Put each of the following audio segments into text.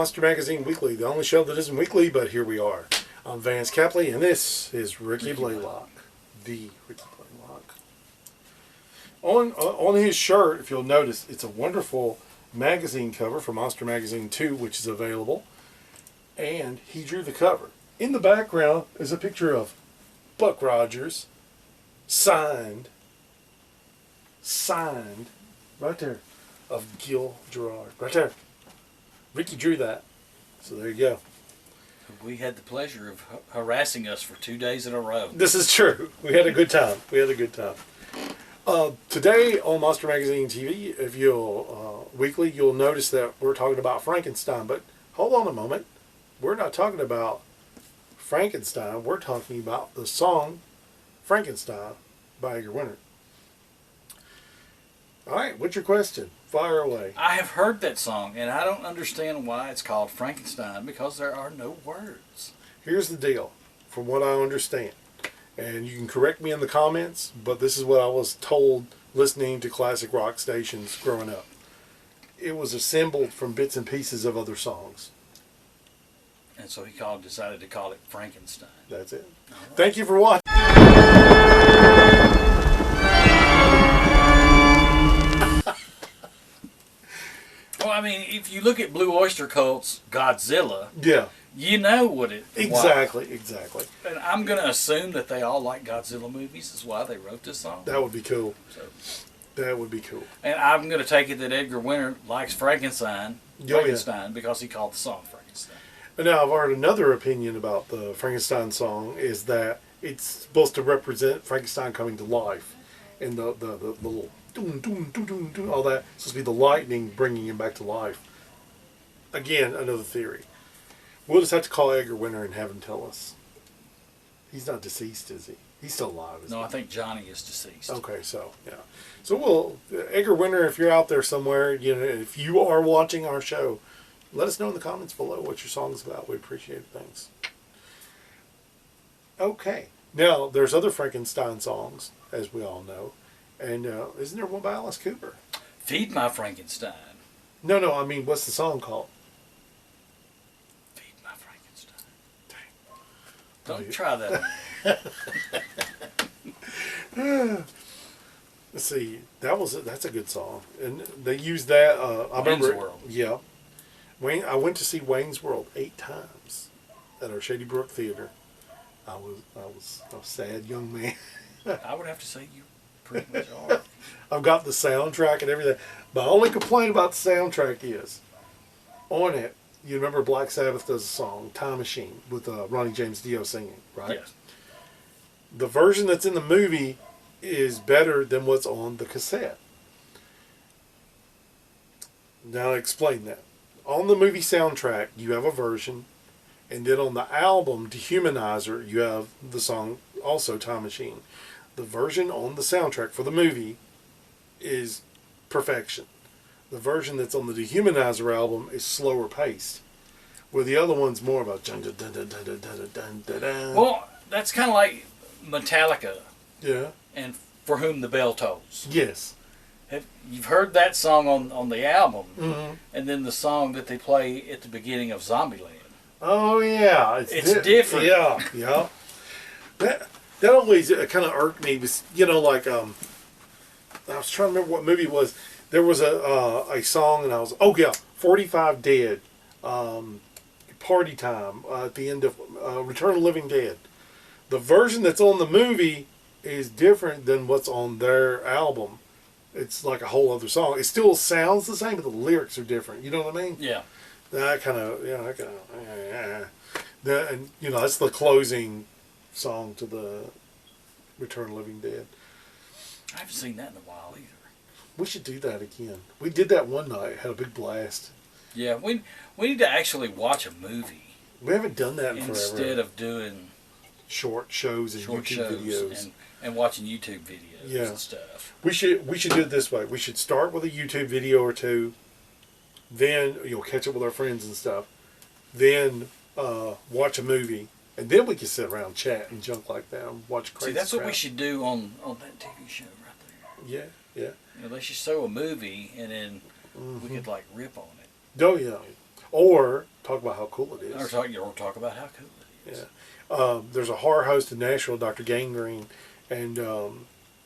Monster Magazine Weekly, the only show that isn't weekly, but here we are. I'm Vance Capley, and this is Ricky Blaylock, the Ricky Blaylock. On his shirt, if you'll notice, it's a wonderful magazine cover for Monster Magazine 2, which is available, and he drew the cover. In the background is a picture of Buck Rogers, signed, right there, of Gil Gerard, right there. Ricky drew that. So there you go. We had the pleasure of harassing us for 2 days in a row. This is true. We had a good time. Today on Monster Magazine TV, if you'll weekly, you'll notice that we're talking about Frankenstein. But hold on a moment. We're not talking about Frankenstein. We're talking about the song Frankenstein by Edgar Winter. All right, what's your question? Fire away. I have heard that song, and I don't understand why it's called Frankenstein, because there are no words. Here's the deal, from what I understand, and you can correct me in the comments, but this is what I was told listening to classic rock stations growing up. It was assembled from bits and pieces of other songs. And so he decided to call it Frankenstein. That's it. Right. Thank you for watching. Well, I mean, if you look at Blue Oyster Cult's Godzilla, Yeah. you know what it Exactly. And I'm going to assume that they all like Godzilla movies. Is why they wrote this song. That would be cool. So, That would be cool. and I'm going to take it that Edgar Winter likes Frankenstein because he called the song Frankenstein. And now I've heard another opinion about the Frankenstein song is that it's supposed to represent Frankenstein coming to life, and the little doom, doom, doom, doom, doom, all that it's supposed to be the lightning bringing him back to life. Again, another theory. We'll just have to call Edgar Winter and have him tell us. He's not deceased, is he? He's still alive, isn't he? No, I think Johnny is deceased. Okay, so yeah. So Edgar Winter, if you're out there somewhere, if you are watching our show, let us know in the comments below what your song's about. We appreciate it. Thanks. Okay. Now, there's other Frankenstein songs, as we all know. And isn't there one by Alice Cooper? Feed My Frankenstein. No, I mean, what's the song called? Feed My Frankenstein. Dang. Don't try that. Let's see. That's a good song. And they used that. I remember. Wayne's World. Yeah. I went to see Wayne's World 8 times at our Shady Brook Theater. I was a sad young man. I would have to say you pretty much are. I've got the soundtrack and everything. My only complaint about the soundtrack is, on it, you remember Black Sabbath does a song, Time Machine, with Ronnie James Dio singing, right? Yes. The version that's in the movie is better than what's on the cassette. Now explain that. On the movie soundtrack, you have a version, and then on the album, Dehumanizer, you have the song, also Time Machine. The version on the soundtrack for the movie is perfection. The version that's on the Dehumanizer album is slower paced, where the other one's more about dun dun dun dun dun dun dun dun dun. Well, that's kind of like Metallica. Yeah. And For Whom the Bell Tolls. Yes. You've heard that song on the album, Mm-hmm. and then the song that they play at the beginning of Zombieland. Oh yeah, It's different. Yeah. That always kind of irked me. Was like I was trying to remember what movie it was. There was a song, and I was 45 Dead, Party Time at the end of Return of the Living Dead. The version that's on the movie is different than what's on their album. It's like a whole other song. It still sounds the same, but the lyrics are different. You know what I mean? Yeah. And that's the closing song to the Return of the Living Dead. I haven't seen that in a while either. We should do that again. We did that one night. Had a big blast. Yeah, we need to actually watch a movie. We haven't done that in instead forever. of doing short shows and YouTube videos and watching YouTube videos and stuff. We should do it this way. We should start with a YouTube video or two. Then you'll catch up with our friends and stuff. Then watch a movie, and then we can sit around, chat, and junk like that, and watch crazy. See, that's crap. what we should do on that TV show right there. Yeah. They should show a movie, and then we could rip on it. Oh yeah. Or talk about how cool it Or is. talk about how cool it is. Yeah. There's a horror host in Nashville, Dr. Gangrene, and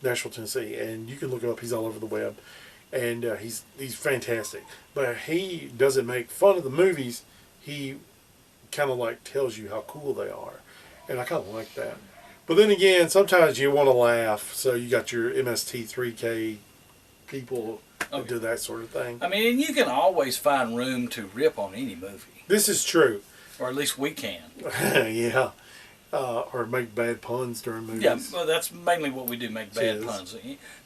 Nashville, Tennessee, and you can look him up. He's all over the web, and he's fantastic. But he doesn't make fun of the movies. He kind of like tells you how cool they are, and I kind of like that. But then again, sometimes you want to laugh, so you got your MST3K people that do that sort of thing. I mean, and you can always find room to rip on any movie, This is true. or at least we can. Yeah. Or make bad puns during movies. Yeah, well, that's mainly what we do, make bad puns.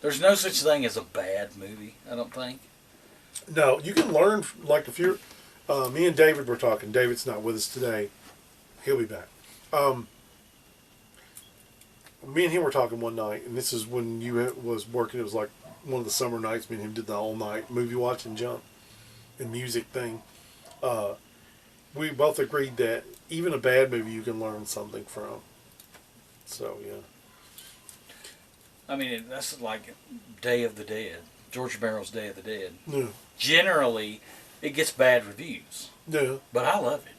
There's no such thing as a bad movie, I don't think. No, you can learn, like if you're, me and David were talking. David's not with us today. He'll be back. Me and him were talking one night, and this is when you was working. It was like one of the summer nights. Me and him did the all night movie watching jump and music thing. We both agreed that even a bad movie you can learn something from. So yeah. I mean, that's like Day of the Dead, George Romero's Day of the Dead. Yeah. Generally, it gets bad reviews. Yeah. But I love it.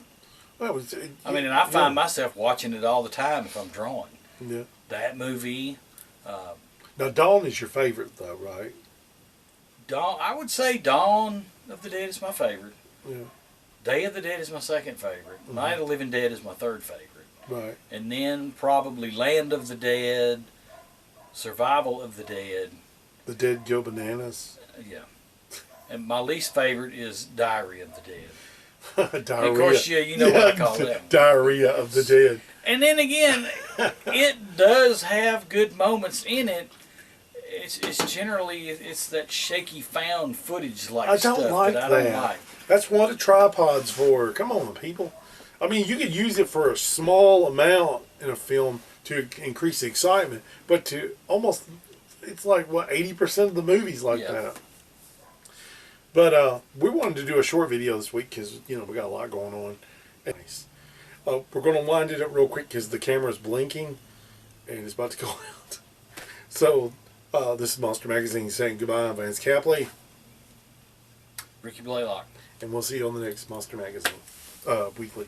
Well, I mean, and I find myself watching it all the time if I'm drawing. Yeah. That movie. Now, Dawn is your favorite, though, right? I would say Dawn of the Dead is my favorite. Yeah. Day of the Dead is my second favorite. Mm-hmm. Night of the Living Dead is my third favorite. Right. And then probably Land of the Dead, Survival of the Dead. The Dead Go Bananas. Yeah. And my least favorite is Diary of the Dead. Diarrhea. Of course, you know what I call that. Diarrhea of the Dead. And then again, it does have good moments in it. It's generally it's that shaky found footage like stuff I don't like that I that. don't like. That's what a tripod's for. Come on, people. I mean, you could use it for a small amount in a film to increase the excitement, but to almost, it's like, what, 80% of the movies like that. But we wanted to do a short video this week because, we got a lot going on. Nice. We're going to wind it up real quick because the camera's blinking and it's about to go out. So, this is Monster Magazine saying goodbye. I'm Vance Capley. Ricky Blaylock. And we'll see you on the next Monster Magazine. Weekly.